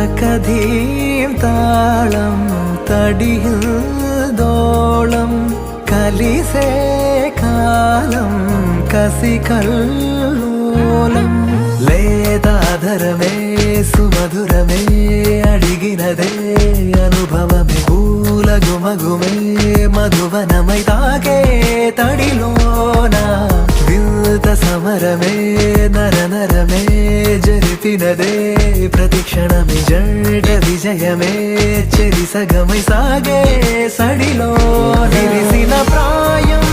തകധീം താളം തടിയിൽദോളം కలిసే కాలం కసికల్లోలం లేదాధరమే సుమధురమే అడిగినదే అనుభవమే పూల గుమగుమే మధువనమై తాకే తడిలోన వింత సమరమే నరనరమే జరిపినదే ప్రతిక్షణమే జడ విజయమే చెరి సగమై సాగే సడిలో విరిసిన ప్రాయం